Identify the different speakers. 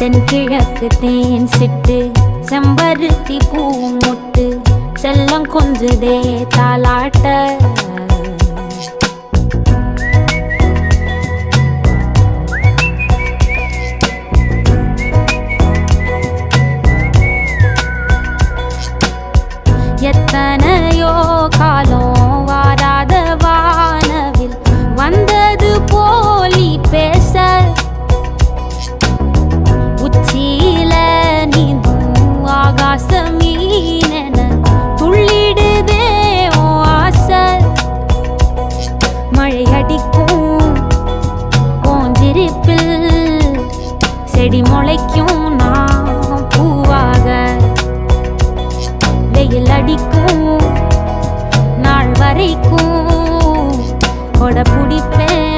Speaker 1: தென்கிழக்கு தேன் சிட்டு செம்பருத்தி பூ முட்டு செல்லம் கொஞ்சுதே தாலாட்ட எத்தனையோ காலம் வாராத வானவில் வந்தது போலி பேச உச்சியில நீந்தும் ஆகாச மீனென துள்ளிடுதே ஓ ஆசை மழை அடிக்கும் ஓஞ்சிருப்பில் செடி முளைக்கும் நான் பூவாக வெயில் அடிக்கும் நாள் வரைக்கும் கொடை பிடிப்பேன்